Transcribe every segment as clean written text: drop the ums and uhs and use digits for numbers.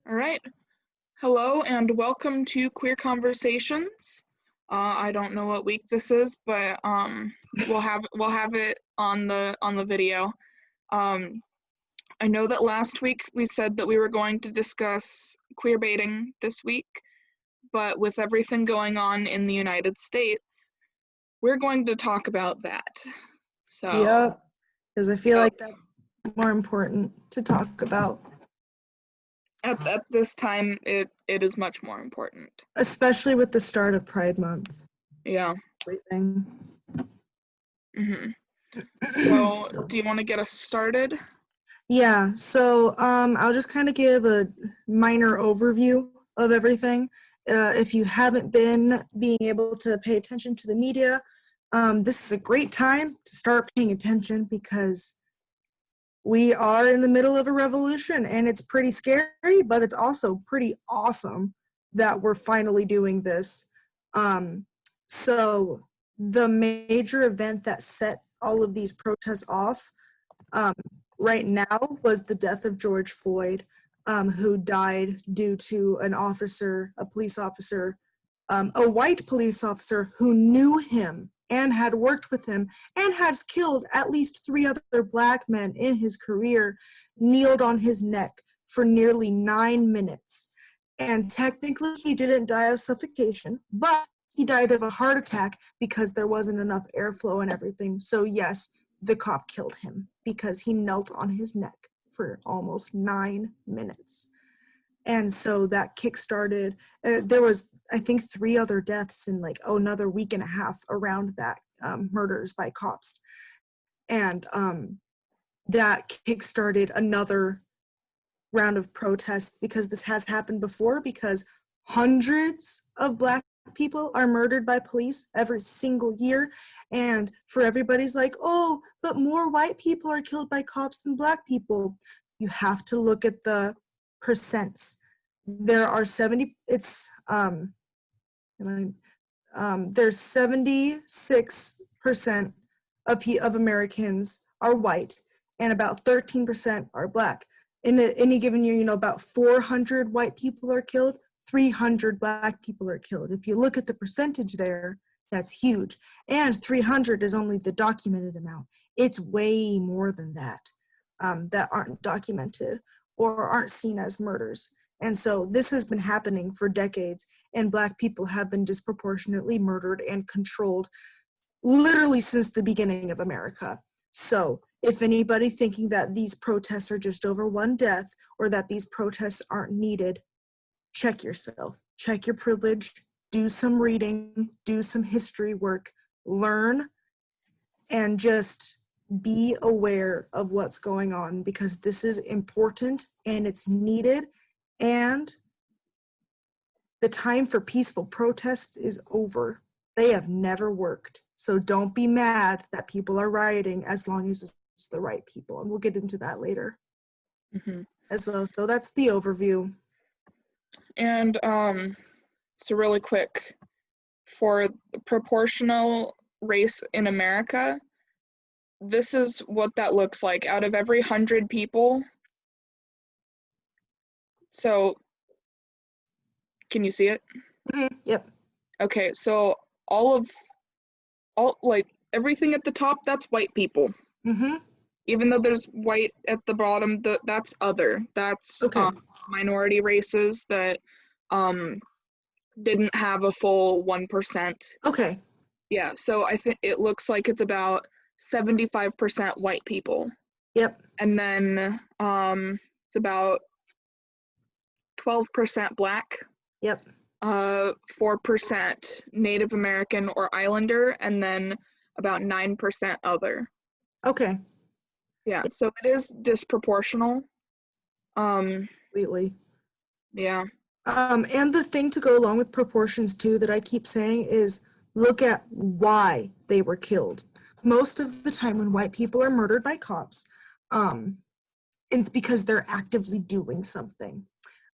All right. Hello and welcome to Queer Conversations. I don't know what week this is, but we'll have it on the video. Um, I know that last week we said that we were going to discuss queer baiting this week, but with everything going on in the United States, we're going to talk about that. So, Yep, because I feel yep. like that's more important to talk about, At this time, it is much more important. especially with the start of Pride Month. Yeah. Everything. Mm-hmm. So, So, do you want to get us started? yeah, so I'll just kind of give a minor overview of everything. If you haven't been being able to pay attention to the media, this is a great time to start paying attention because we are in the middle of a revolution and it's pretty scary, but it's also pretty awesome that we're finally doing this. So the major event that set all of these protests off right now was the death of George Floyd, who died due to a police officer, a white police officer who knew him and had worked with him and has killed at least 3 other Black men in his career, kneeled on his neck for nearly 9 minutes. And technically he didn't die of suffocation, but he died of a heart attack because there wasn't enough airflow and everything. So yes, the cop killed him because he knelt on his neck for almost 9 minutes. And so that kickstarted, there was, I think, 3 other deaths in like, another week and a half around that, murders by cops. And that kickstarted another round of protests because this has happened before, because hundreds of Black people are murdered by police every single year. And for everybody's like, oh, but more white people are killed by cops than Black people. You have to look at the percents. There are 70, it's, there's 76% of Americans are white and about 13% are Black. In any given year, about 400 white people are killed, 300 Black people are killed. If you look at the percentage there, that's huge. And 300 is only the documented amount. It's way more than that that aren't documented or aren't seen as murders. And so this has been happening for decades, and Black people have been disproportionately murdered and controlled literally since the beginning of America. So if anybody thinking that these protests are just over one death or that these protests aren't needed, check yourself, check your privilege, do some reading, do some history work, learn, and just be aware of what's going on, because this is important and it's needed, and the time for peaceful protests is over. They have never worked. So don't be mad that people are rioting as long as it's the right people. And we'll get into that later as well. So that's the overview. And so really quick, for proportional race in America, this is what that looks like. Out of every 100 people, so can you see it? Yep. Okay, so all like everything at the top, that's white people. Even though there's white at the bottom, that's other. That's Okay. minority races that didn't have a full 1%. Okay. Yeah, so I think it looks like it's about 75% white people. Yep. And then it's about 12% Black. Yep. 4% Native American or Islander, and then about 9% other. Okay. Yeah, so it is disproportional. Completely. Yeah. And the thing to go along with proportions too that I keep saying is look at why they were killed. Most of the time when white people are murdered by cops, it's because they're actively doing something.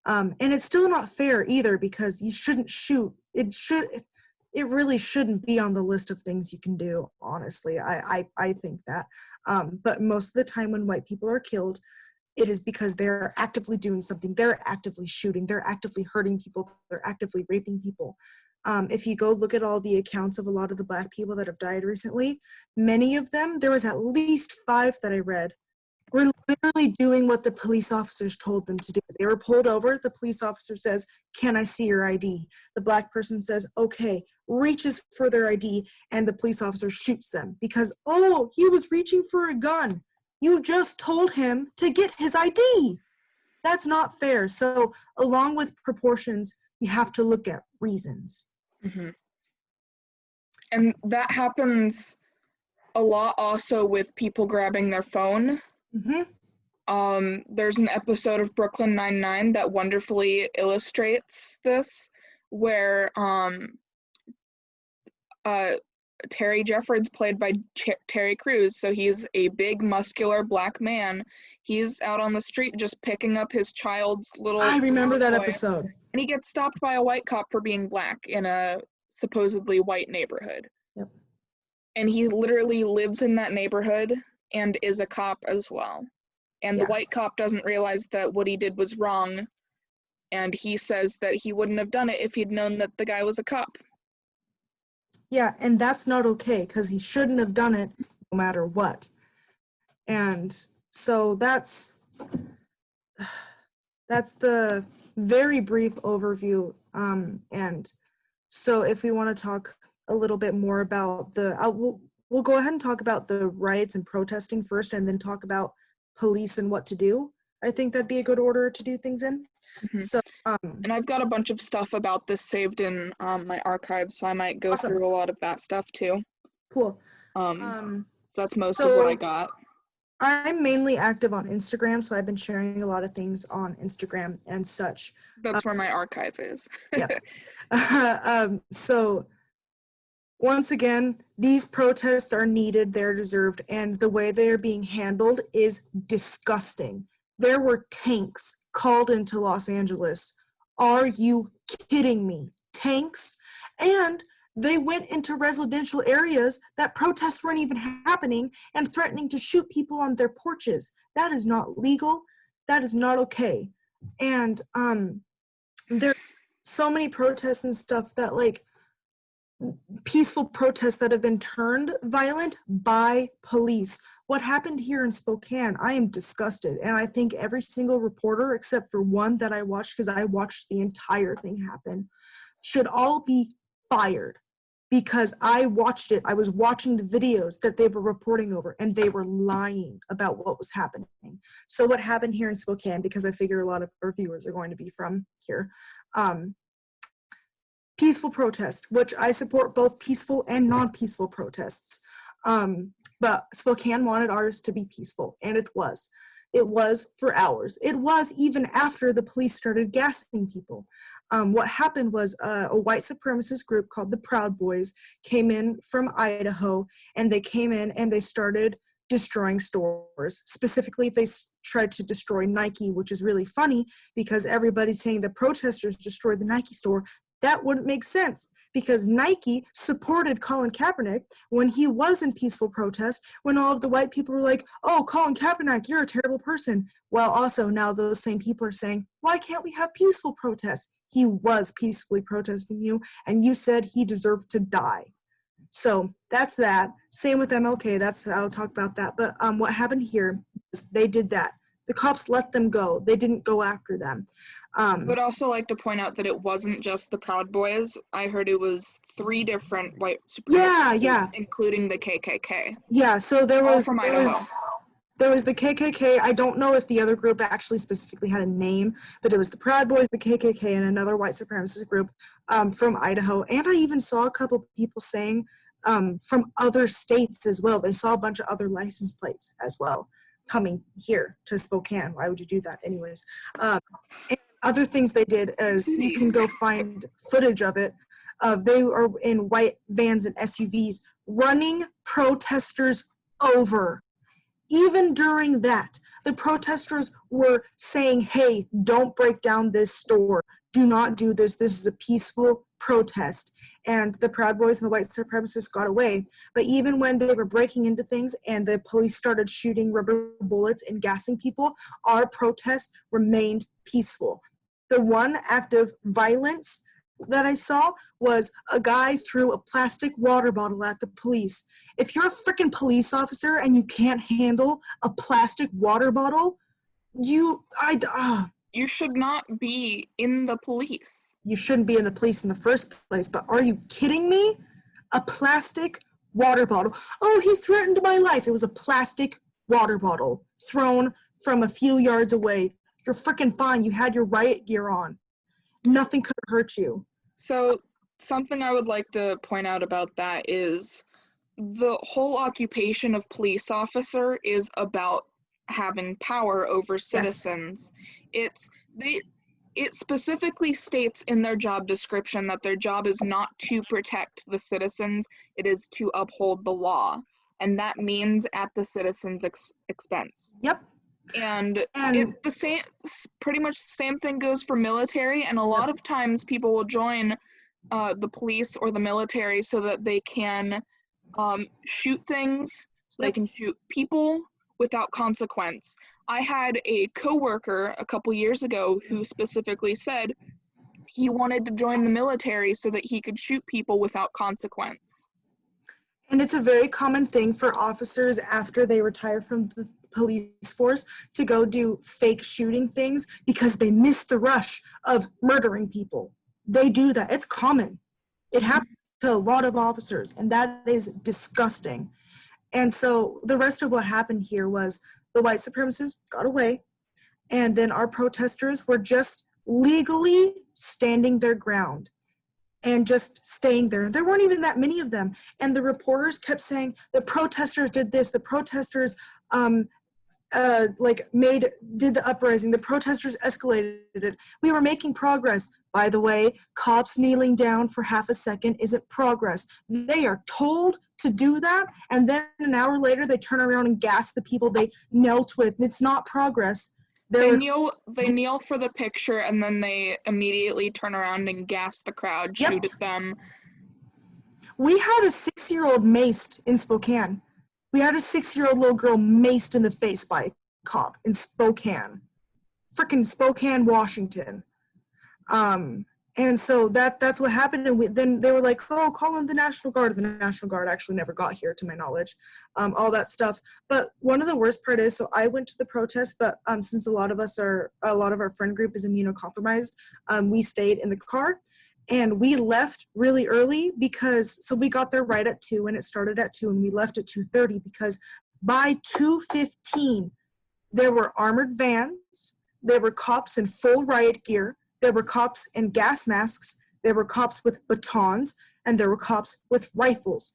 And it's still not fair either, because you shouldn't shoot. It really shouldn't be on the list of things you can do, honestly. I think that. But most of the time when white people are killed, it is because they're actively doing something. They're actively shooting. They're actively hurting people. They're actively raping people. If you go look at all the accounts of a lot of the Black people that have died recently, many of them, there was at least 5 that I read, were literally doing what the police officers told them to do. They were pulled over. The police officer says, "Can I see your ID?" The Black person says, "Okay," reaches for their ID, and the police officer shoots them because, oh, he was reaching for a gun. You just told him to get his ID. That's not fair. So along with proportions, you have to look at reasons. Mm-hmm. And that happens a lot also with people grabbing their phone. Mm-hmm. There's an episode of Brooklyn Nine-Nine that wonderfully illustrates this, where Terry Jeffords, played by Terry Crews, so he's a big, muscular Black man. He's out on the street just picking up his child's little I remember that toy, episode. and he gets stopped by a white cop for being Black in a supposedly white neighborhood. Yep. And he literally lives in that neighborhood and is a cop as well. And the white cop doesn't realize that what he did was wrong, and he says that he wouldn't have done it if he'd known that the guy was a cop. Yeah, and that's not okay, because he shouldn't have done it no matter what. And so that's the very brief overview. And so if we want to talk a little bit more about we'll go ahead and talk about the riots and protesting first, and then talk about police and what to do. I think that'd be a good order to do things in. Mm-hmm. So, and I've got a bunch of stuff about this saved in my archive, so I might go through a lot of that stuff too. Cool. So that's most of what I got. I'm mainly active on Instagram, so I've been sharing a lot of things on Instagram and such. That's where my archive is. Yeah. So once again, these protests are needed, they're deserved, and the way they are being handled is disgusting. There were tanks called into Los Angeles. Are you kidding me? Tanks? And they went into residential areas that protests weren't even happening and threatening to shoot people on their porches. That is not legal. That is not okay. And there are so many protests and stuff that, like, peaceful protests that have been turned violent by police. What happened here in Spokane, I am disgusted. And I think every single reporter, except for one that I watched, because I watched the entire thing happen, should all be fired, because I watched it. I was watching the videos that they were reporting over, and they were lying about what was happening. So what happened here in Spokane, because I figure a lot of our viewers are going to be from here, peaceful protest, which I support both peaceful and non-peaceful protests. But Spokane wanted ours to be peaceful, and it was. It was for hours. It was even after the police started gassing people. What happened was a white supremacist group called the Proud Boys came in from Idaho, and they came in and they started destroying stores. Specifically, they tried to destroy Nike, which is really funny because everybody's saying the protesters destroyed the Nike store. That wouldn't make sense, because Nike supported Colin Kaepernick when he was in peaceful protest, when all of the white people were like, "Oh, Colin Kaepernick, you're a terrible person." Well, also now those same people are saying, "Why can't we have peaceful protests? He was peacefully protesting you, and you said he deserved to die." So that's that. Same with MLK. I'll talk about that. But what happened here is they did that. The cops let them go. They didn't go after them. I would also like to point out that it wasn't just the Proud Boys. I heard it was 3 different white supremacist groups, including the KKK. Yeah, so there was from Idaho. There was the KKK. I don't know if the other group actually specifically had a name, but it was the Proud Boys, the KKK, and another white supremacist group from Idaho. And I even saw a couple people saying from other states as well. They saw a bunch of other license plates as well coming here to Spokane. Why would you do that anyways? And other things they did is, you can go find footage of it. They are in white vans and SUVs running protesters over. Even during that, the protesters were saying, "Hey, don't break down this store. do not do this. This is a peaceful protest. And the Proud Boys and the white supremacists got away. But even when they were breaking into things and the police started shooting rubber bullets and gassing people, our protest remained peaceful. The one act of violence that I saw was a guy threw a plastic water bottle at the police. If you're a freaking police officer and you can't handle a plastic water bottle, you should not be in the police. You shouldn't be in the police in the first place, but are you kidding me? A plastic water bottle. Oh, he threatened my life. It was a plastic water bottle thrown from a few yards away. You're freaking fine. You had your riot gear on. Nothing could hurt you. So something I would like to point out about that is the whole occupation of police officer is about having power over citizens. Yes. It specifically states in their job description that their job is not to protect the citizens, it is to uphold the law. And that means at the citizens' expense. Yep. And pretty much the same thing goes for military, and a lot of times people will join the police or the military so that they can shoot things, so they can shoot people without consequence. I had a coworker a couple years ago who specifically said he wanted to join the military so that he could shoot people without consequence. And it's a very common thing for officers after they retire from the police force to go do fake shooting things because they miss the rush of murdering people. They do that. It's common. It happens to a lot of officers, and that is disgusting. And so the rest of what happened here was the white supremacists got away, and then our protesters were just legally standing their ground and just staying there. There weren't even that many of them. And the reporters kept saying, the protesters did this, the protesters did the uprising, the protesters escalated it. We were making progress. By the way, cops kneeling down for half a second isn't progress. They are told to do that, and then an hour later they turn around and gas the people they knelt with. It's not progress. They kneel for the picture, and then they immediately turn around and gas the crowd, shoot at them. We had a 6-year-old maced in Spokane. We had a 6-year-old little girl maced in the face by a cop in Spokane. Frickin' Spokane, Washington. And so that's what happened. And then they were like, oh, call in the National Guard. The National Guard actually never got here, to my knowledge, all that stuff. But one of the worst part is, so I went to the protest, but since a lot of our friend group is immunocompromised, we stayed in the car. And we left really early so we got there right at 2, and it started at 2, and we left at 2:30 because by 2:15, there were armored vans, there were cops in full riot gear, there were cops in gas masks, there were cops with batons, and there were cops with rifles.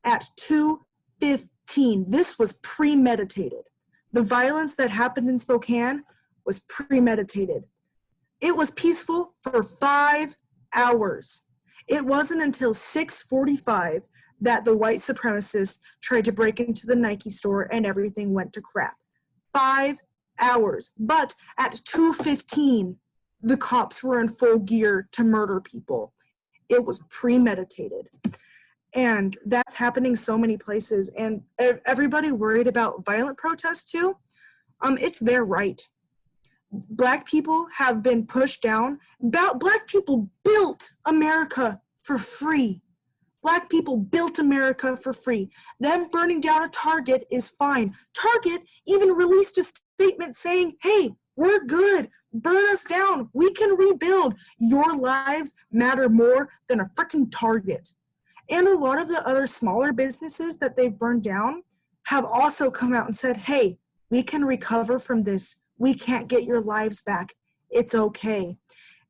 At 2:15, this was premeditated. The violence that happened in Spokane was premeditated. It was peaceful for 5 hours. It wasn't until 6:45 that the white supremacists tried to break into the Nike store and everything went to crap. 5 hours. But at 2:15, the cops were in full gear to murder people. It was premeditated. And that's happening so many places. And everybody worried about violent protests too. It's their right. Black people have been pushed down. Black people built America for free. Black people built America for free. Them burning down a Target is fine. Target even released a statement saying, hey, we're good. Burn us down. We can rebuild. Your lives matter more than a freaking Target. And a lot of the other smaller businesses that they've burned down have also come out and said, hey, we can recover from this. We can't get your lives back. It's okay.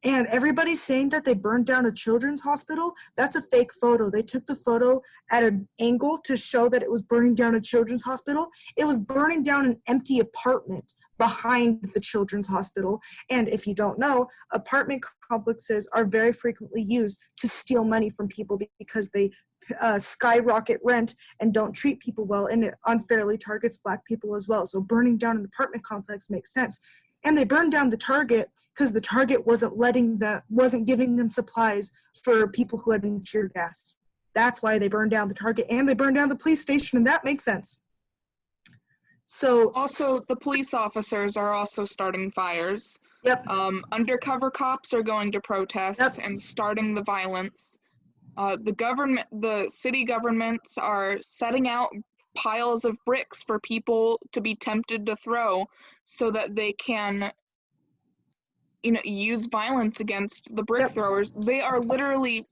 And everybody's saying that they burned down a children's hospital. That's a fake photo. They took the photo at an angle to show that it was burning down a children's hospital. It was burning down an empty apartment behind the children's hospital. And if you don't know, apartment complexes are very frequently used to steal money from people because they skyrocket rent and don't treat people well, and it unfairly targets Black people as well. So burning down an apartment complex makes sense. And they burned down the Target because the Target wasn't giving them supplies for people who had been tear gassed. That's why they burned down the Target, and they burned down the police station, and that makes sense. So Also, the police officers are also starting fires. yep. Undercover cops are going to protests Yep. and starting the violence. The city governments are setting out piles of bricks for people to be tempted to throw so that they can, use violence against the brick Yep. throwers. They are literally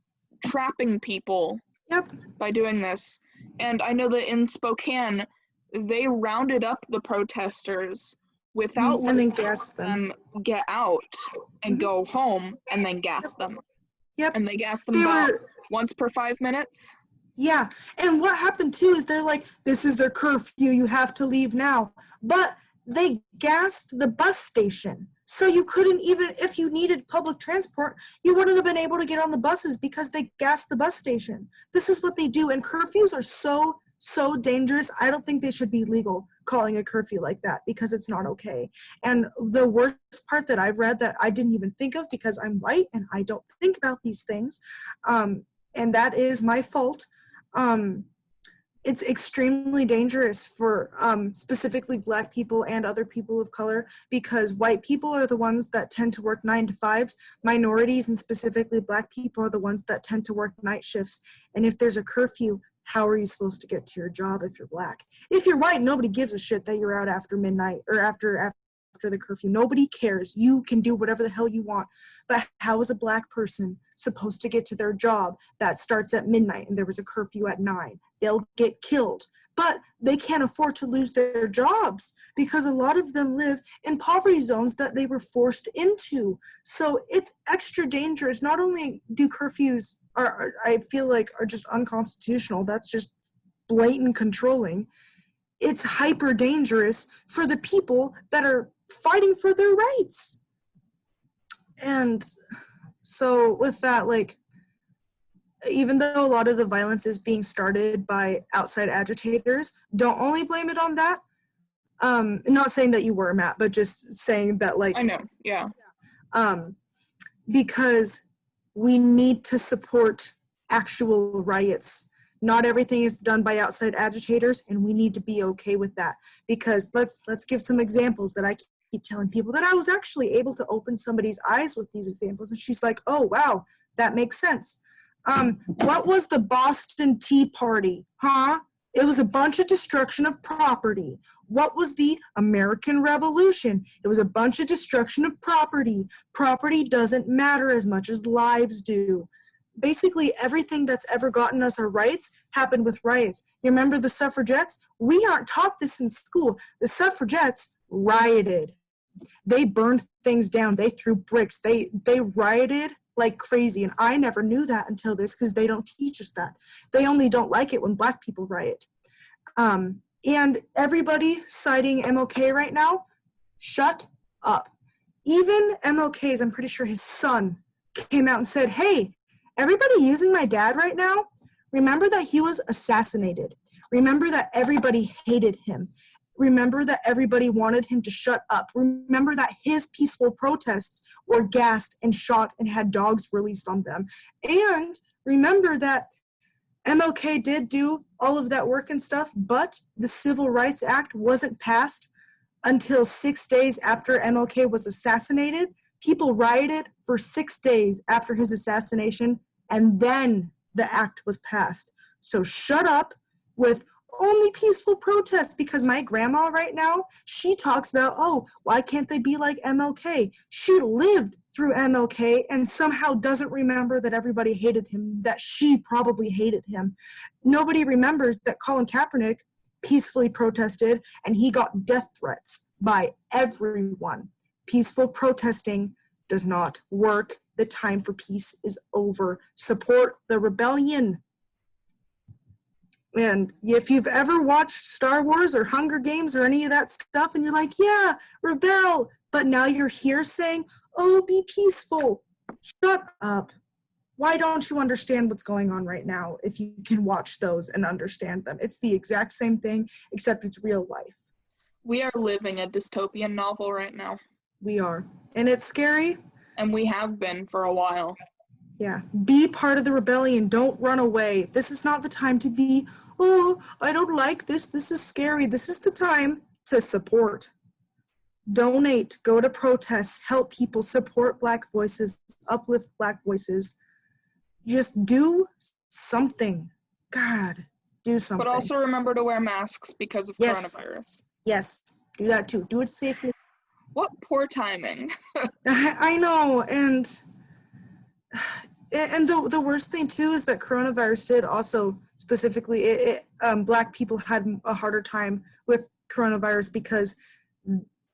trapping people Yep. by doing this. And I know that in Spokane, they rounded up the protesters without And then letting gassed them. get out and Mhm. go home, and then gas them. Yep. And they gas them They about were, once per 5 minutes. yeah. And what happened too is they're like, this is their curfew, you have to leave now. But they gassed the bus station. So you couldn't even, if you needed public transport, you wouldn't have been able to get on the buses because they gassed the bus station. This is what they do. And curfews are so dangerous. I don't think they should be legal, calling a curfew like that, because it's not okay. And the worst part that I've read that I didn't even think of, because I'm white and I don't think about these things, and that is my fault. It's extremely dangerous for specifically Black people and other people of color, because white people are the ones that tend to work 9 to 5s. Minorities and specifically Black people are the ones that tend to work night shifts. And if there's a curfew, how are you supposed to get to your job if you're Black? If you're white, nobody gives a shit that you're out after midnight or after the curfew. Nobody cares. You can do whatever the hell you want. But how is a Black person supposed to get to their job that starts at midnight and there was a curfew at 9? They'll get killed. But they can't afford to lose their jobs because a lot of them live in poverty zones that they were forced into. So it's extra dangerous. Not only do curfews I feel like are just unconstitutional, that's just blatant controlling. It's hyper dangerous for the people that are fighting for their rights. And so with that, like, even though a lot of the violence is being started by outside agitators, don't only blame it on that. Not saying that you were, Matt, but just saying that, like, I know, yeah. Because we need to support actual riots. Not everything is done by outside agitators, and we need to be okay with that. Because let's give some examples that I keep telling people, that I was actually able to open somebody's eyes with these examples, and she's like, oh wow, that makes sense. What was the Boston Tea Party? Huh? It was a bunch of destruction of property. What was the American Revolution? It was a bunch of destruction of property. Property doesn't matter as much as lives do. Basically, everything that's ever gotten us our rights happened with riots. You remember the suffragettes? We aren't taught this in school. The suffragettes rioted. They burned things down. They threw bricks. They rioted like crazy. And I never knew that until this, because they don't teach us that. They only don't like it when Black people riot. And everybody citing MLK right now, shut up. Even MLK's, I'm pretty sure his son came out and said, hey, everybody using my dad right now, remember that he was assassinated. Remember that everybody hated him. Remember that everybody wanted him to shut up. Remember that his peaceful protests were gassed and shot and had dogs released on them. And remember that MLK did do all of that work and stuff, but the Civil Rights Act wasn't passed until 6 days after MLK was assassinated. People rioted for 6 days after his assassination, and then the act was passed. So shut up with only peaceful protests, because my grandma right now, she talks about, oh, why can't they be like MLK? She lived through MLK and somehow doesn't remember that everybody hated him, that she probably hated him. Nobody remembers that Colin Kaepernick peacefully protested and he got death threats by everyone. Peaceful protesting does not work. The time for peace is over. Support the rebellion. And if you've ever watched Star Wars or Hunger Games or any of that stuff, and you're like, yeah, rebel, but now you're here saying, oh, be peaceful. Shut up. Why don't you understand what's going on right now if you can watch those and understand them? It's the exact same thing, except it's real life. We are living a dystopian novel right now. We are. And it's scary. And we have been for a while. Yeah. Be part of the rebellion. Don't run away. This is not the time to be, oh, I don't like this. This is scary. This is the time to support. Donate. Go to protests. Help people. Support Black voices. Uplift Black voices. Just do something. God, do something. But also remember to wear masks because of Yes. coronavirus. Yes. Do that too. Do it safely. What poor timing. I know. And the worst thing too is that coronavirus did also specifically Black people had a harder time with coronavirus because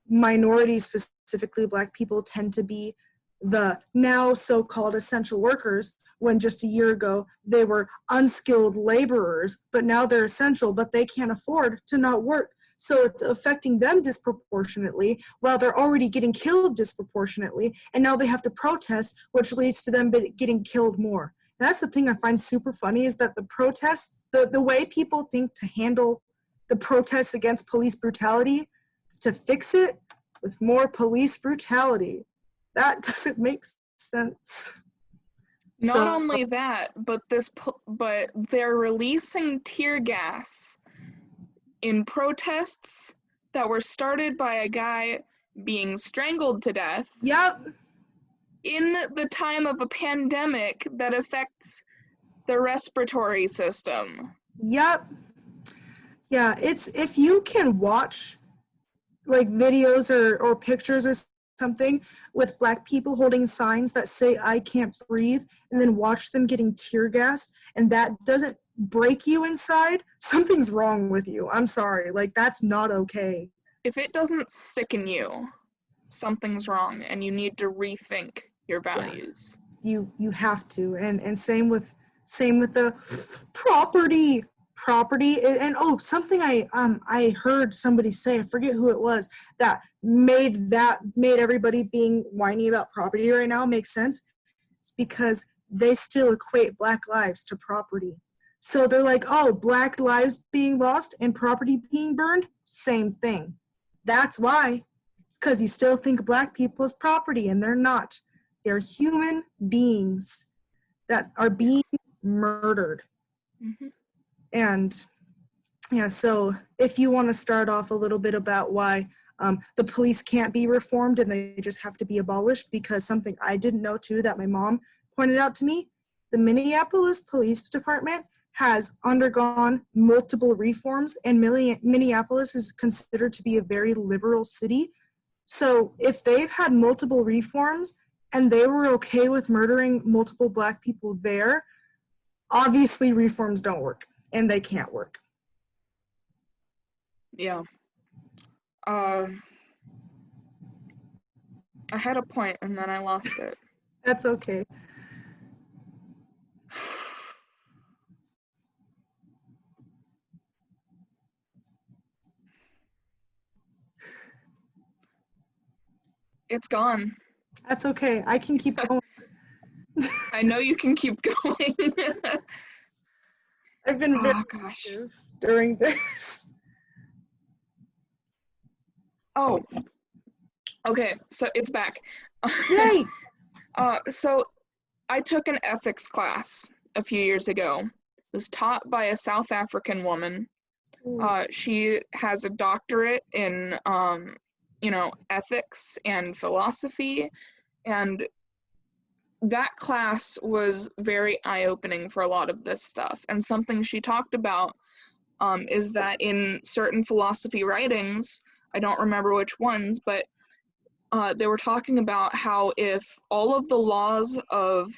minorities, specifically Black people, tend to be the now so-called essential workers, when just a year ago they were unskilled laborers, but now they're essential, but they can't afford to not work. So it's affecting them disproportionately while they're already getting killed disproportionately. And now they have to protest, which leads to them getting killed more. And that's the thing I find super funny, is that the protests, the way people think to handle the protests against police brutality is to fix it with more police brutality. That doesn't make sense. Not only that, but they're releasing tear gas in protests that were started by a guy being strangled to death. Yep. In the time of a pandemic that affects the respiratory system. Yep. Yeah, it's, if you can watch like videos or pictures or something with Black people holding signs that say "I can't breathe," and then watch them getting tear gassed, and that doesn't break you inside, something's wrong with you. I'm sorry, like, that's not okay. If it doesn't sicken you, something's wrong, and you need to rethink your values. Yeah. You have to, and same with the property, and oh, something I heard somebody say, I forget who it was, that made everybody being whiny about property right now make sense. It's because they still equate Black lives to property. So they're like, oh, Black lives being lost and property being burned, same thing. That's why. It's because you still think Black people is property, and they're not. They're human beings that are being murdered. Mm-hmm. And yeah, so if you want to start off a little bit about why the police can't be reformed and they just have to be abolished, because something I didn't know too that my mom pointed out to me, the Minneapolis Police Department has undergone multiple reforms, and Minneapolis is considered to be a very liberal city. So if they've had multiple reforms and they were okay with murdering multiple Black people there, obviously reforms don't work, and they can't work. Yeah. I had a point and then I lost it. That's okay. It's gone. That's okay. I can keep going. I know you can keep going. I've been very active during this. Oh. Okay, so it's back. Yay! So I took an ethics class a few years ago. It was taught by a South African woman. She has a doctorate in, ethics and philosophy, and that class was very eye-opening for a lot of this stuff. And something she talked about is that in certain philosophy writings, I don't remember which ones, but they were talking about how if all of the laws of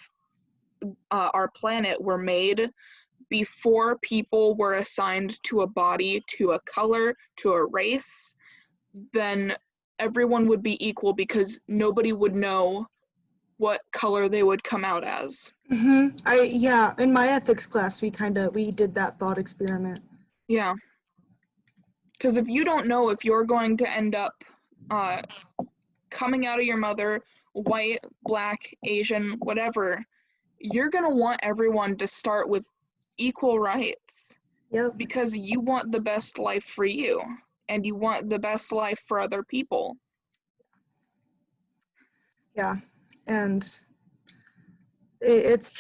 our planet were made before people were assigned to a body, to a color, to a race, then everyone would be equal because nobody would know what color they would come out as. Mm-hmm. In my ethics class, we did that thought experiment. Yeah. Because if you don't know if you're going to end up coming out of your mother, white, Black, Asian, whatever, you're going to want everyone to start with equal rights. Yep. Because you want the best life for you, and you want the best life for other people. Yeah, and it's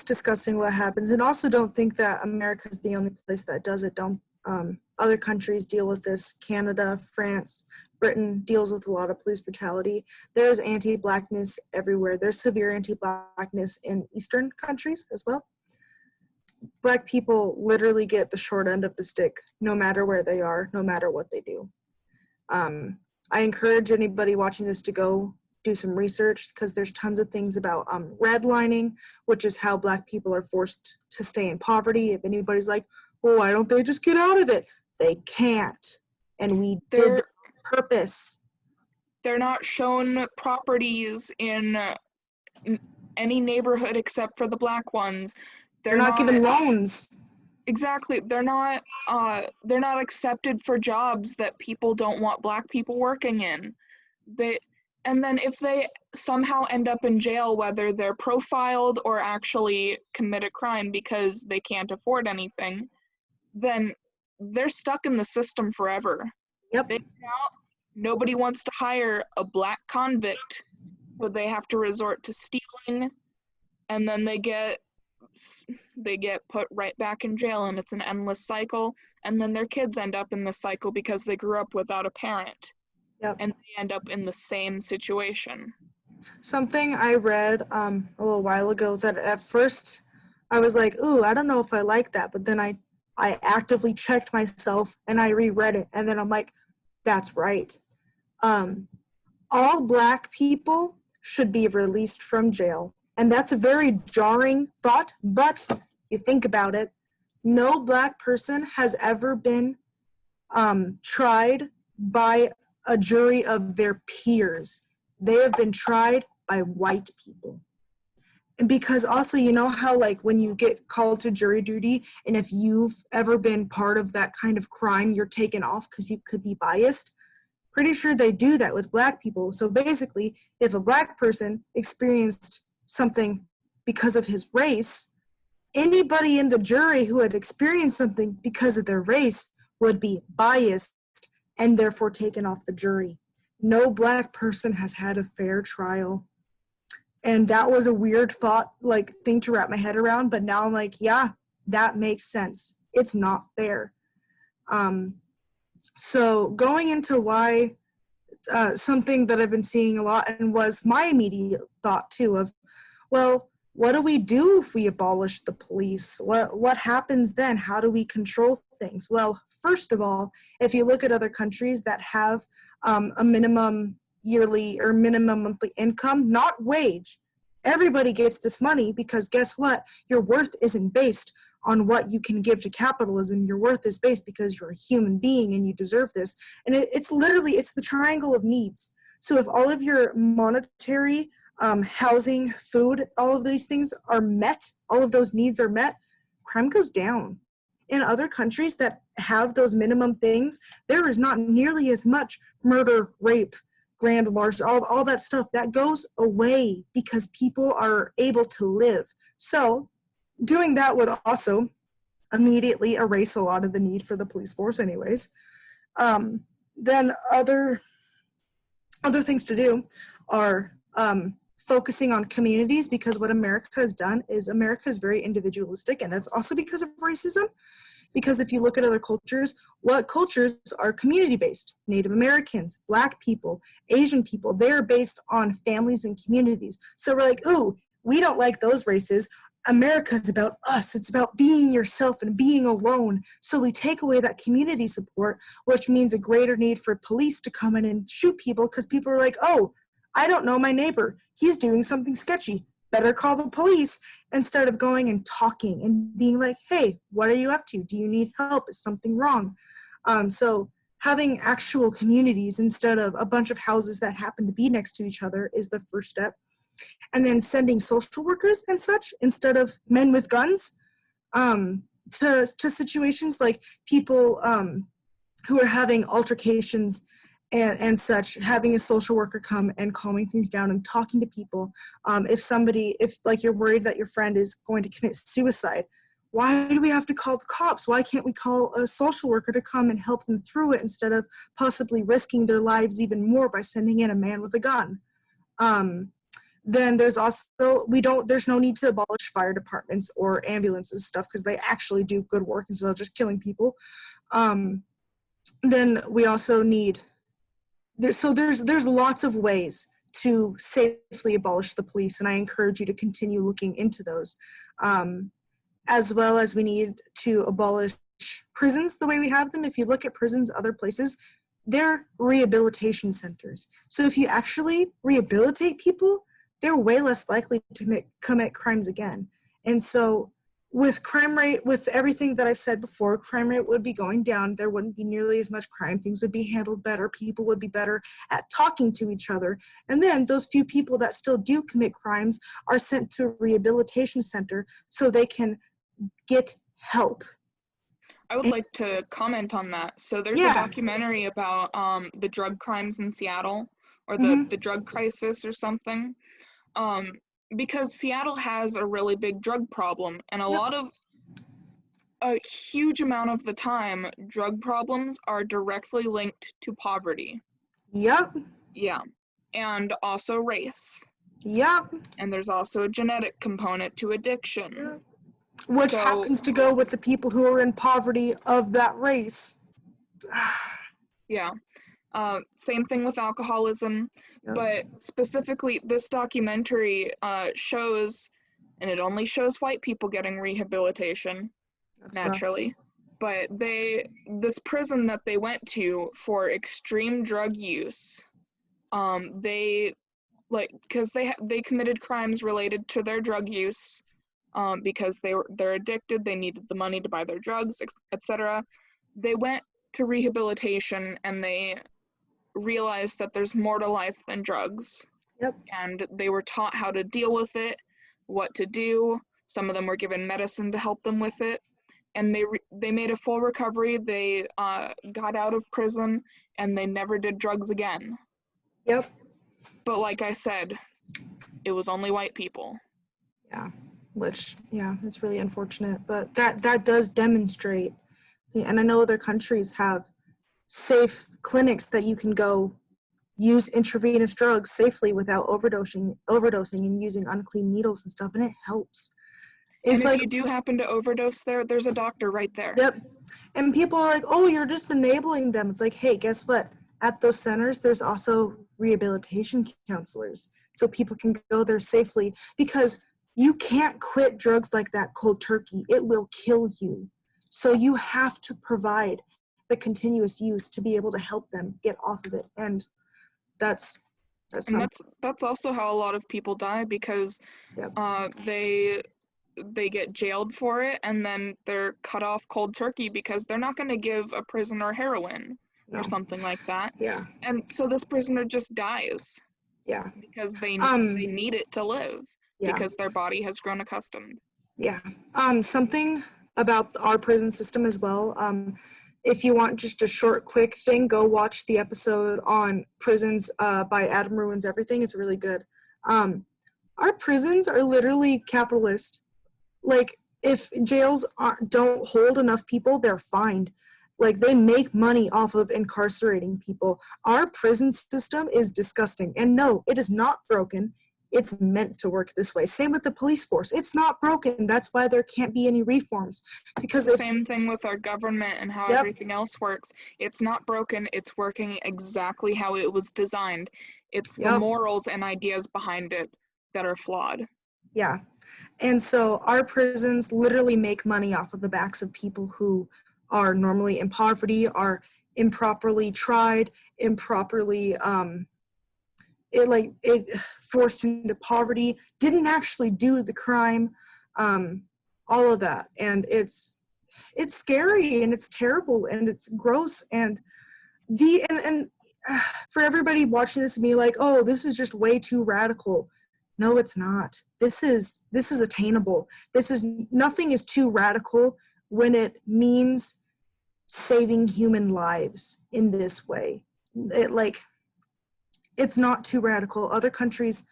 disgusting what happens. And also don't think that America is the only place that does it. Don't other countries deal with this. Canada, France, Britain deals with a lot of police brutality. There's anti-blackness everywhere. There's severe anti-blackness in Eastern countries as well. Black people literally get the short end of the stick, no matter where they are, no matter what they do. I encourage anybody watching this to go do some research, because there's tons of things about redlining, which is how Black people are forced to stay in poverty. If anybody's like, well, why don't they just get out of it? They can't. And we did that on purpose. They're not shown properties in any neighborhood except for the Black ones. They're not given loans. Exactly. They're not accepted for jobs that people don't want Black people working in. And then if they somehow end up in jail, whether they're profiled or actually commit a crime because they can't afford anything, then they're stuck in the system forever. Yep. They get out, nobody wants to hire a Black convict, so they have to resort to stealing, and then they get put right back in jail, and it's an endless cycle. And then their kids end up in the cycle because they grew up without a parent. Yep. And they end up in the same situation. Something I read a little while ago that at first I was like, ooh, I don't know if I like that. But then I actively checked myself and I reread it. And then I'm like, that's right. All Black people should be released from jail. And that's a very jarring thought, but you think about it, no Black person has ever been tried by a jury of their peers. They have been tried by white people. And because also, you know how like when you get called to jury duty, and if you've ever been part of that kind of crime, you're taken off because you could be biased. Pretty sure they do that with Black people. So basically, if a Black person experienced something because of his race, anybody in the jury who had experienced something because of their race would be biased and therefore taken off the jury. No Black person has had a fair trial. And that was a weird thing to wrap my head around, but now I'm like, yeah, that makes sense. It's not fair. So going into why something that I've been seeing a lot, and was my immediate thought too, of, well, what do we do if we abolish the police? What happens then? How do we control things? Well, first of all, if you look at other countries that have a minimum yearly or minimum monthly income, not wage, everybody gets this money, because guess what? Your worth isn't based on what you can give to capitalism. Your worth is based because you're a human being and you deserve this. And it's the triangle of needs. So if all of your monetary, housing, food, all of these things are met, all of those needs are met, crime goes down. In other countries that have those minimum things, there is not nearly as much murder, rape, grand large, all that stuff that goes away because people are able to live. So doing that would also immediately erase a lot of the need for the police force anyways. Then other things to do are focusing on communities, because what America has done is America is very individualistic, and that's also because of racism. Because if you look at other cultures, what cultures are community-based? Native Americans, Black people, Asian people, they're based on families and communities. So we're like, ooh, we don't like those races. America's about us. It's about being yourself and being alone. So we take away that community support, which means a greater need for police to come in and shoot people, because people are like, oh, I don't know my neighbor. He's doing something sketchy. Better call the police, instead of going and talking and being like, hey, what are you up to? Do you need help? Is something wrong? So having actual communities instead of a bunch of houses that happen to be next to each other is the first step. And then sending social workers and such instead of men with guns to situations like people who are having altercations and such, having a social worker come and calming things down and talking to people. If like you're worried that your friend is going to commit suicide, why do we have to call the cops? Why can't we call a social worker to come and help them through it instead of possibly risking their lives even more by sending in a man with a gun? Then there's also, there's no need to abolish fire departments or ambulances stuff because they actually do good work instead of just killing people. Then we also need, there's lots of ways to safely abolish the police, and I encourage you to continue looking into those. As well as we need to abolish prisons the way we have them. If you look at prisons other places, they're rehabilitation centers. So if you actually rehabilitate people, they're way less likely to commit crimes again. And so with crime rate, with everything that I've said before, crime rate would be going down. There wouldn't be nearly as much crime. Things would be handled better. People would be better at talking to each other. And then those few people that still do commit crimes are sent to a rehabilitation center so they can get help. I would like to comment on that. So there's a documentary about the drug crimes in Seattle, or the drug crisis or something. Because Seattle has a really big drug problem, and a huge amount of the time, drug problems are directly linked to poverty. Yep. Yeah. And also race. Yep. And there's also a genetic component to addiction. Yep. Which happens to go with the people who are in poverty of that race. Yeah. Same thing with alcoholism, but specifically this documentary shows, and it only shows white people getting rehabilitation, naturally, but this prison that they went to for extreme drug use, because they committed crimes related to their drug use, because they're addicted, they needed the money to buy their drugs, etc. They went to rehabilitation and they realized that there's more to life than drugs. Yep. And they were taught how to deal with it, what to do. Some of them were given medicine to help them with it, and they made a full recovery. They got out of prison and they never did drugs again. Yep. But like I said, it was only white people. Yeah, which, it's really unfortunate, but that does demonstrate, and I know other countries have safe clinics that you can go use intravenous drugs safely without overdosing and using unclean needles and stuff, and it helps. And if you do happen to overdose there's a doctor right there. Yep. And people are like, oh, you're just enabling them. It's like, hey, guess what? At those centers, there's also rehabilitation counselors, so people can go there safely, because you can't quit drugs like that cold turkey. It will kill you. So you have to provide the continuous use to be able to help them get off of it, and that's also how a lot of people die, because they get jailed for it and then they're cut off cold turkey because they're not going to give a prisoner heroin or something like that. Yeah. And so this prisoner just dies. Yeah. Because they need it to live. Yeah. Because their body has grown accustomed. Yeah. Something about our prison system as well. If you want just a short, quick thing, go watch the episode on prisons by Adam Ruins Everything. It's really good. Our prisons are literally capitalist. Like, if jails don't hold enough people, they're fined. Like, they make money off of incarcerating people. Our prison system is disgusting. And no, it is not broken. It's meant to work this way. Same with the police force. It's not broken. That's why there can't be any reforms. Because the same thing with our government and how everything else works. It's not broken. It's working exactly how it was designed. It's the morals and ideas behind it that are flawed. Yeah. And so our prisons literally make money off of the backs of people who are normally in poverty, are improperly tried, improperly forced into poverty, didn't actually do the crime, all of that. And it's scary and it's terrible and it's gross. And for everybody watching this and be like, oh, this is just way too radical. No, it's not. This is attainable. Nothing is too radical when it means saving human lives in this way. It's not too radical. Other countries,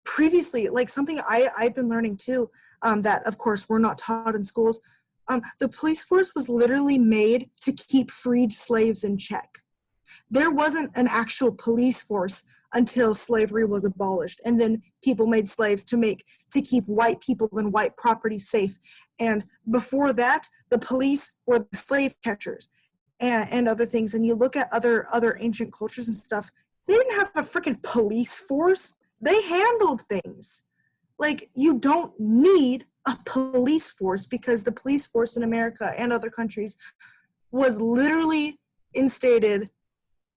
previously, like something I've been learning too, that of course we're not taught in schools, the police force was literally made to keep freed slaves in check. There wasn't an actual police force until slavery was abolished. And then people made slaves to keep white people and white property safe. And before that, the police were the slave catchers and other things. And you look at other ancient cultures and stuff, they didn't have a freaking police force. They handled things. Like, you don't need a police force, because the police force in America and other countries was literally instated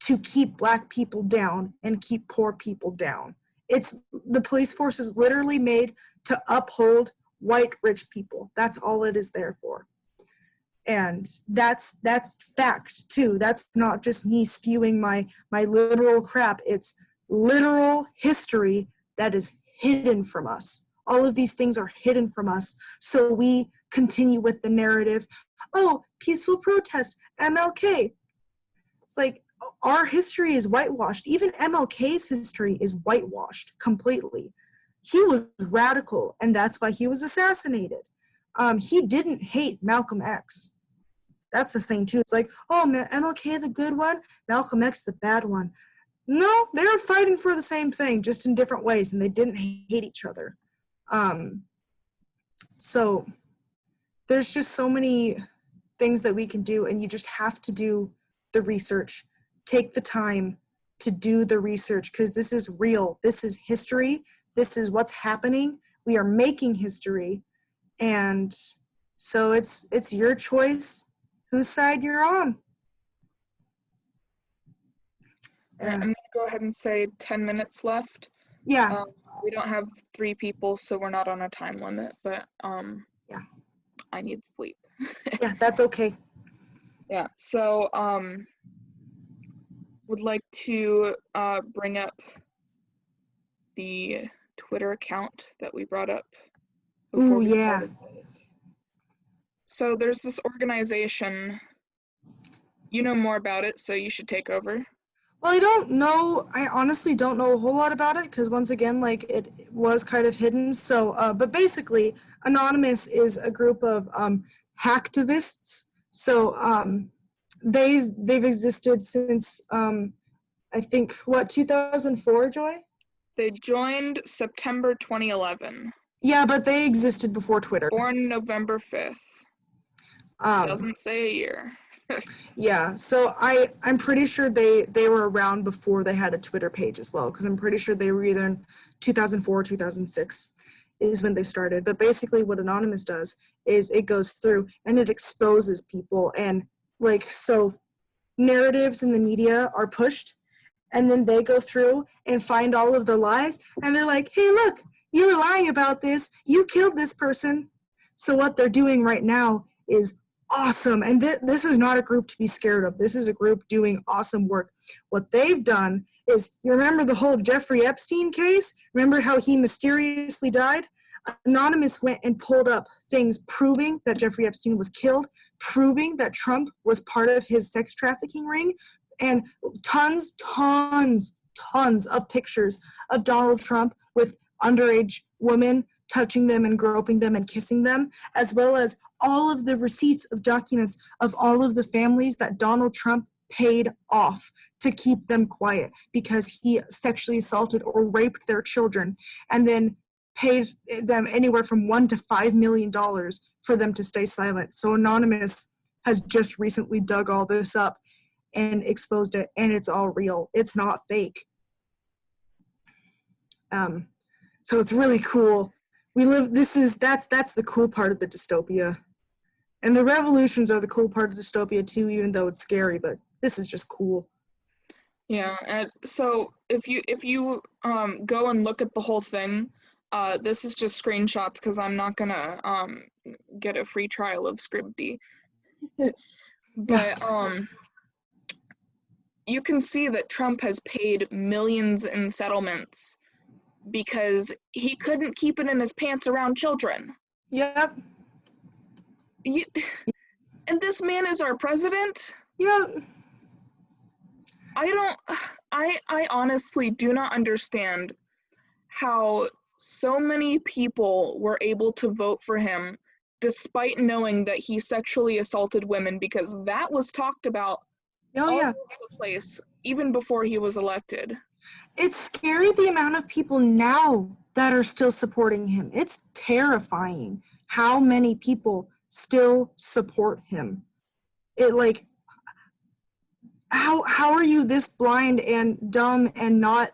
to keep Black people down and keep poor people down. The police force is literally made to uphold white rich people. That's all it is there for. And that's fact too. That's not just me spewing my literal crap. It's literal history that is hidden from us. All of these things are hidden from us. So we continue with the narrative, oh, peaceful protest, MLK. It's like, our history is whitewashed. Even MLK's history is whitewashed completely. He was radical, and that's why he was assassinated. He didn't hate Malcolm X. That's the thing too. It's like, oh, MLK the good one, Malcolm X the bad one. No, they were fighting for the same thing, just in different ways, and they didn't hate each other. So there's just so many things that we can do, and you just have to do the research. Take the time to do the research, because this is real. This is history. This is what's happening. We are making history. And so it's your choice whose side you're on. I'm going to go ahead and say 10 minutes left. Yeah. We don't have 3 people, so we're not on a time limit, but yeah, I need sleep. Yeah, that's okay. Yeah, so would like to bring up the Twitter account that we brought up before we started this. So there's this organization. You know more about it, so you should take over. Well, I honestly don't know a whole lot about it, because once again, like, it was kind of hidden. So, but basically, Anonymous is a group of hacktivists. So they've existed since, I think, 2004, Joy? They joined September 2011. Yeah, but they existed before Twitter. Born November 5th. Doesn't say a year. Yeah, so I'm pretty sure they were around before they had a Twitter page as well, because I'm pretty sure they were either in 2004 or 2006 is when they started. But basically what Anonymous does is it goes through and it exposes people, and like, so narratives in the media are pushed, and then they go through and find all of the lies, and they're like, hey, look, you were lying about this, you killed this person. So what they're doing right now is awesome, and this is not a group to be scared of. This is a group doing awesome work. What they've done is, you remember the whole Jeffrey Epstein case? Remember how he mysteriously died? Anonymous went and pulled up things proving that Jeffrey Epstein was killed, proving that Trump was part of his sex trafficking ring, and tons of pictures of Donald Trump with underage women, touching them and groping them and kissing them, as well as all of the receipts of documents of all of the families that Donald Trump paid off to keep them quiet because he sexually assaulted or raped their children, and then paid them anywhere from $1 to $5 million for them to stay silent. So Anonymous has just recently dug all this up and exposed it, and it's all real. It's not fake. So it's really cool. That's the cool part of the dystopia. And the revolutions are the cool part of dystopia too, even though it's scary, but this is just cool. Yeah, and so if you go and look at the whole thing, this is just screenshots because I'm not gonna get a free trial of Scribd. But you can see that Trump has paid millions in settlements because he couldn't keep it in his pants around children. Yep. And this man is our president? Yep. I honestly do not understand how so many people were able to vote for him despite knowing that he sexually assaulted women, because that was talked about all over the place even before he was elected. It's scary the amount of people now that are still supporting him. It's terrifying how many people still support him. It like, how are you this blind and dumb and not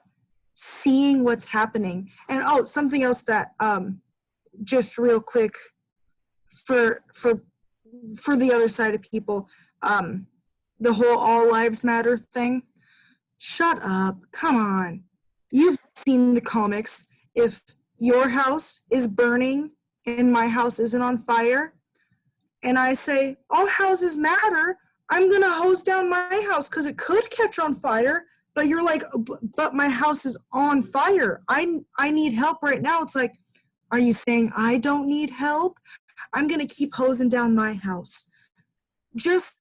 seeing what's happening? And oh, something else that just real quick for the other side of people, the whole all lives matter thing. Shut up. Come on. You've seen the comics. If your house is burning and my house isn't on fire, and I say, all houses matter, I'm going to hose down my house because it could catch on fire. But you're like, but my house is on fire. I need help right now. It's like, are you saying I don't need help? I'm going to keep hosing down my house. Just...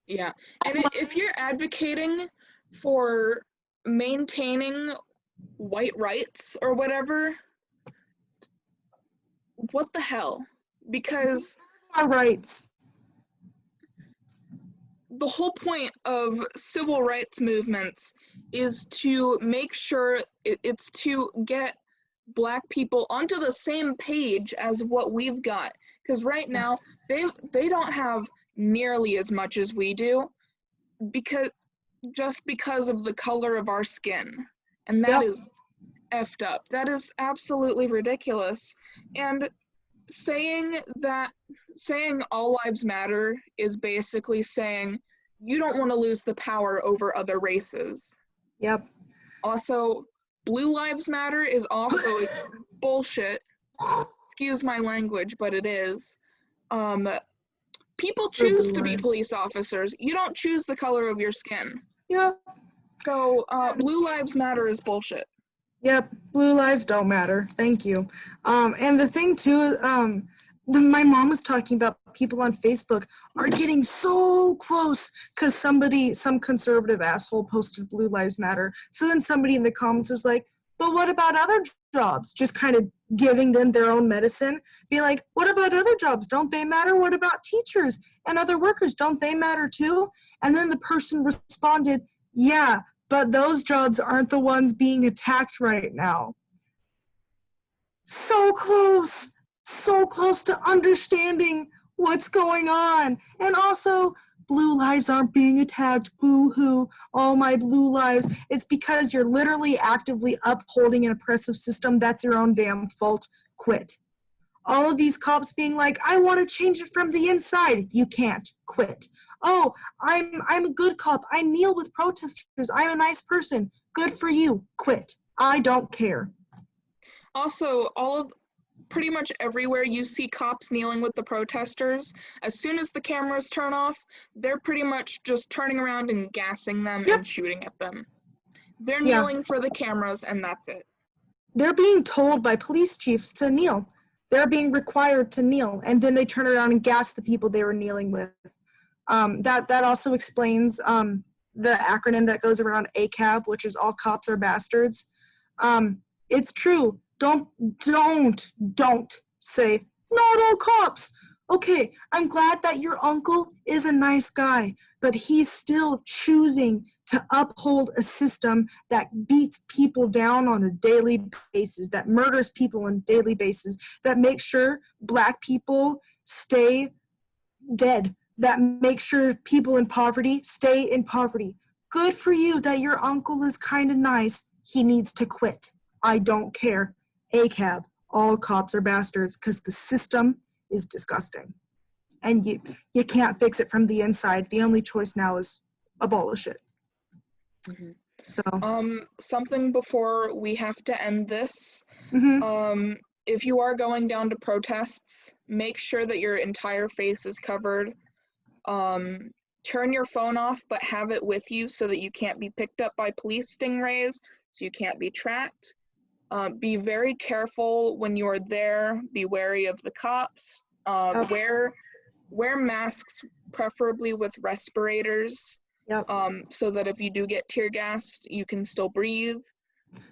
Yeah, and if you're advocating for maintaining white rights or whatever, what the hell? Because our rights. The whole point of civil rights movements is to make sure it's to get Black people onto the same page as what we've got. Because right now, they don't have nearly as much as we do, because of the color of our skin. And that is effed up. That is absolutely ridiculous. And saying all lives matter is basically saying you don't want to lose the power over other races. Yep. Also, blue lives matter is also bullshit. Excuse my language, but it is. People choose to be police officers. You don't choose the color of your skin. Yeah. So blue lives matter is bullshit. Yep, blue lives don't matter. Thank you. And the thing too, my mom was talking about people on Facebook are getting so close because some conservative asshole posted blue lives matter. So then somebody in the comments was like, but what about other jobs? Just kind of giving them their own medicine. Be like, what about other jobs? Don't they matter? What about teachers and other workers? Don't they matter too? And then the person responded, yeah, but those jobs aren't the ones being attacked right now. So close to understanding what's going on. And also, blue lives aren't being attacked, boo-hoo, all my blue lives. It's because you're literally actively upholding an oppressive system. That's your own damn fault. Quit. All of these cops being like, I want to change it from the inside. You can't. Quit. Oh, I'm a good cop. I kneel with protesters. I'm a nice person. Good for you. Quit. I don't care. Also, pretty much everywhere you see cops kneeling with the protesters, as soon as the cameras turn off, they're pretty much just turning around and gassing them and shooting at them. They're kneeling for the cameras, and that's it. They're being told by police chiefs to kneel. They're being required to kneel, and then they turn around and gas the people they were kneeling with. That also explains the acronym that goes around ACAB, which is all cops are bastards. It's true. Don't say not all cops. Okay, I'm glad that your uncle is a nice guy, but he's still choosing to uphold a system that beats people down on a daily basis, that murders people on a daily basis, that makes sure Black people stay dead, that makes sure people in poverty stay in poverty. Good for you that your uncle is kind of nice. He needs to quit. I don't care. ACAB, all cops are bastards, because the system is disgusting. And you can't fix it from the inside. The only choice now is abolish it. Mm-hmm. So something before we have to end this. If you are going down to protests, make sure that your entire face is covered. Turn your phone off, but have it with you so that you can't be picked up by police stingrays, so you can't be tracked. Be very careful when you are there. Be wary of the cops. Wear masks, preferably with respirators. Yep. So that if you do get tear gassed, you can still breathe.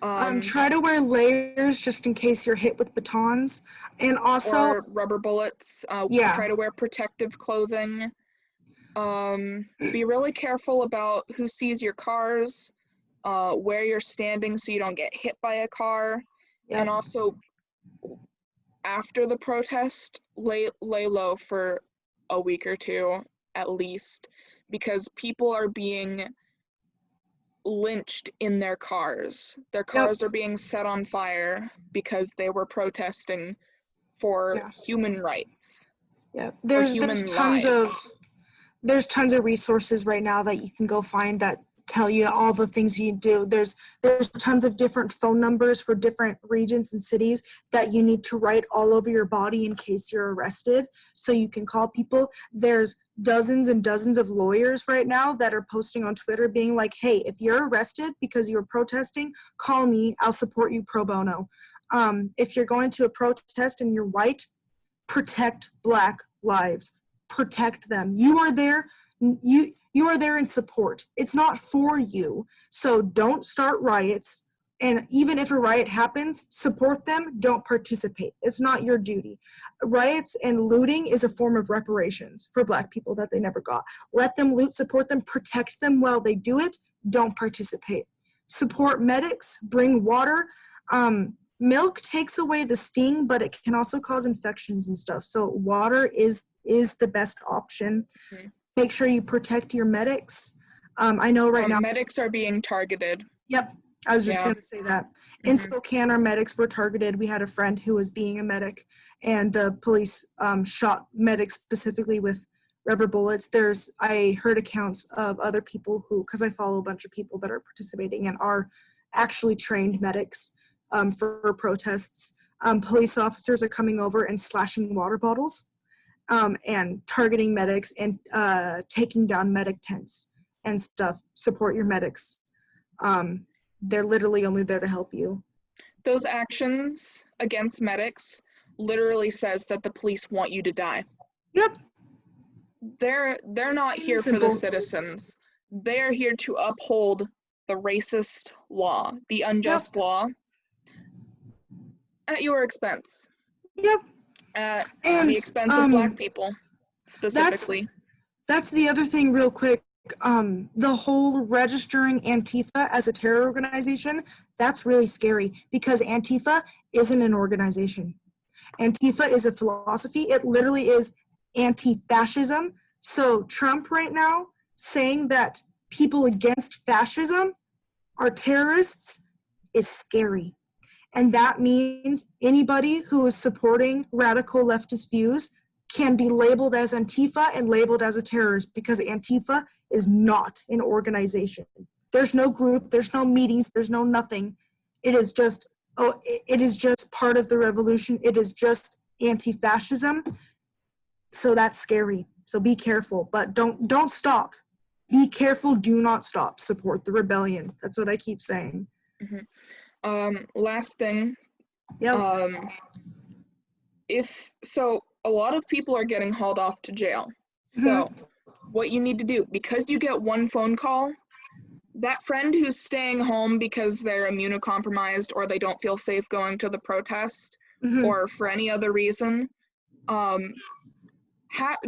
Try to wear layers just in case you're hit with batons, and also or rubber bullets. Try to wear protective clothing. Be really careful about who sees your cars, where you're standing so you don't get hit by a car, Yep. and also after the protest, lay low for a week or two at least, because people are being lynched in their cars. Their cars are being set on fire because they were protesting for human rights. Yeah, Or there's human tons lives. there's tons of resources right now that you can go find that tell you all the things you do. There's tons of different phone numbers for different regions and cities that you need to write all over your body in case you're arrested, so you can call people. There's dozens and dozens of lawyers right now that are posting on Twitter being like, hey, if you're arrested because you're protesting, call me, I'll support you pro bono. If you're going to a protest and you're white, protect Black lives. Protect them. You are there. You are there in support. It's not for you. So don't start riots. And even if a riot happens, support them. Don't participate. It's not your duty. Riots and looting is a form of reparations for Black people that they never got. Let them loot, support them, protect them while they do it. Don't participate. Support medics. Bring water. Milk takes away the sting, but it can also cause infections and stuff. So water is the best option. Mm-hmm. Make sure you protect your medics. I know right now medics are being targeted. Yep, I was just going to say that. In Spokane, our medics were targeted. We had a friend who was being a medic, and the police shot medics specifically with rubber bullets. I heard accounts of other people who, because I follow a bunch of people that are participating and are actually trained medics for protests. Police officers are coming over and slashing water bottles and targeting medics and taking down medic tents and stuff. Support your medics. They're literally only there to help you. Those actions against medics literally says that the police want you to die. Yep. They're not here for the citizens. They're here to uphold the racist law, the unjust law, at your expense. Yep. At the expense of Black people, specifically. That's the other thing real quick. The whole registering Antifa as a terror organization, that's really scary because Antifa isn't an organization. Antifa is a philosophy. It literally is anti-fascism. So Trump right now saying that people against fascism are terrorists is scary. And that means anybody who is supporting radical leftist views can be labeled as Antifa and labeled as a terrorist because Antifa is not an organization. There's no group, there's no meetings, there's no nothing. It is just part of the revolution. It is just anti-fascism. So that's scary. So be careful, but don't stop. Be careful, do not stop. Support the rebellion. That's what I keep saying. Last thing. Yep. A lot of people are getting hauled off to jail. So what you need to do, because you get one phone call, that friend who's staying home because they're immunocompromised or they don't feel safe going to the protest or for any other reason,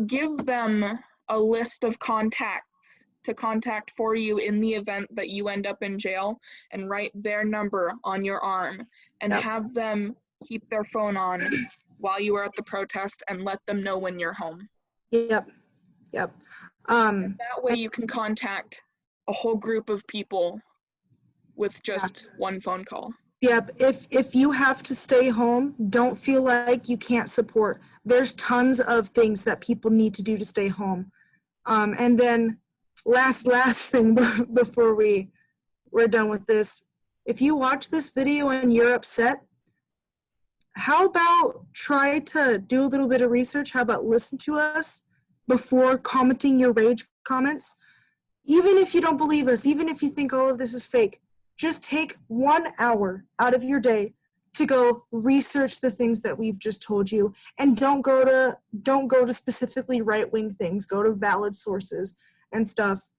give them a list of contacts to contact for you in the event that you end up in jail, and write their number on your arm and have them keep their phone on while you are at the protest and let them know when you're home. Yep. That way you can contact a whole group of people with just one phone call. Yep. If you have to stay home, don't feel like you can't support. There's tons of things that people need to do to stay home. And then last thing before we're done with this, if you watch this video and you're upset, how about try to do a little bit of research? How about listen to us before commenting your rage comments? Even if you don't believe us, even if you think all of this is fake, just take 1 hour out of your day to go research the things that we've just told you, and don't go to specifically right-wing things. Go to valid sources and stuff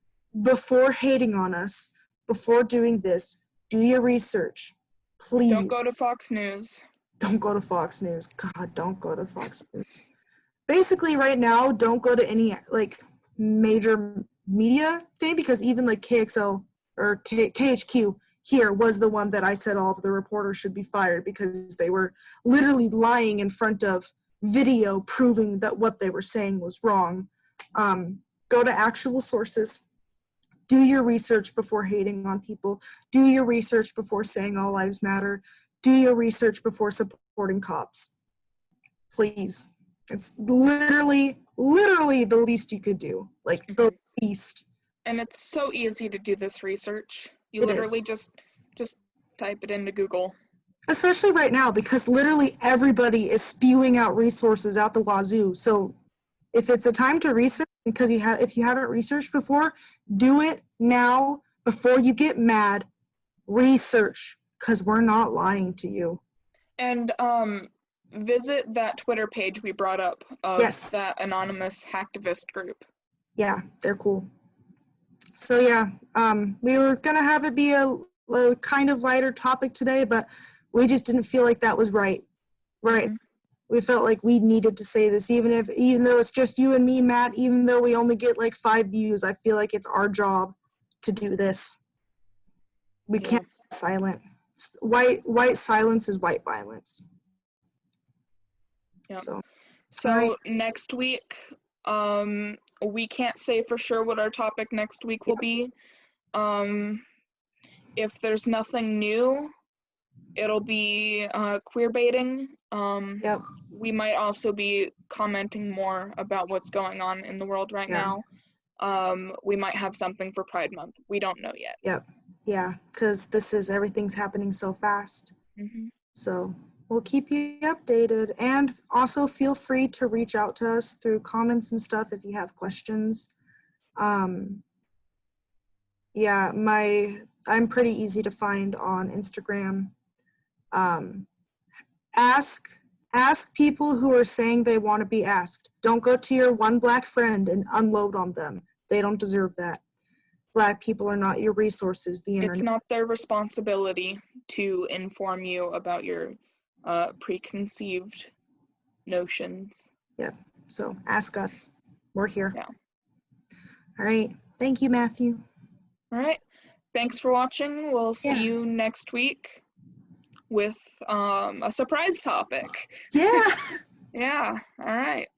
before hating on us, before doing this. Do your research, please. Don't go to Fox News. Don't go to Fox News. God, don't go to Fox News. Basically, right now, don't go to any, major media thing, because even like KXL or KHQ here was the one that I said all of the reporters should be fired because they were literally lying in front of video proving that what they were saying was wrong. Go to actual sources. Do your research before hating on people. Do your research before saying all lives matter. Do your research before supporting cops. Please. It's literally the least you could do. Like, the least. And it's so easy to do this research. You It literally is. just type it into Google. Especially right now, because literally everybody is spewing out resources out the wazoo. So if it's a time to research, because if you haven't researched before, do it now before you get mad. Research, because we're not lying to you. And visit that Twitter page we brought up of Yes. that anonymous hacktivist group. Yeah, they're cool. So yeah, we were gonna have it be a kind of lighter topic today, but we just didn't feel like that was right. Right. Mm-hmm. We felt like we needed to say this, even though it's just you and me, Matt, even though we only get like 5 views, I feel like it's our job to do this. We can't be silent. White silence is white violence. Yeah. So right. Next week, we can't say for sure what our topic next week will be. If there's nothing new, it'll be queer baiting. We might also be commenting more about what's going on in the world right now. We might have something for Pride Month. We don't know yet. Yep. Yeah, because everything's happening so fast. Mm-hmm. So we'll keep you updated. And also feel free to reach out to us through comments and stuff if you have questions. Yeah, I'm pretty easy to find on Instagram. Ask people who are saying they want to be asked. Don't go to your one black friend and unload on them. They don't deserve that. Black people are not your resources. The internet. It's not their responsibility to inform you about your preconceived notions. Yep. So ask us. We're here. Yeah. All right. Thank you, Matthew. All right. Thanks for watching. We'll see you next week with a surprise topic. Yeah. Yeah. All right.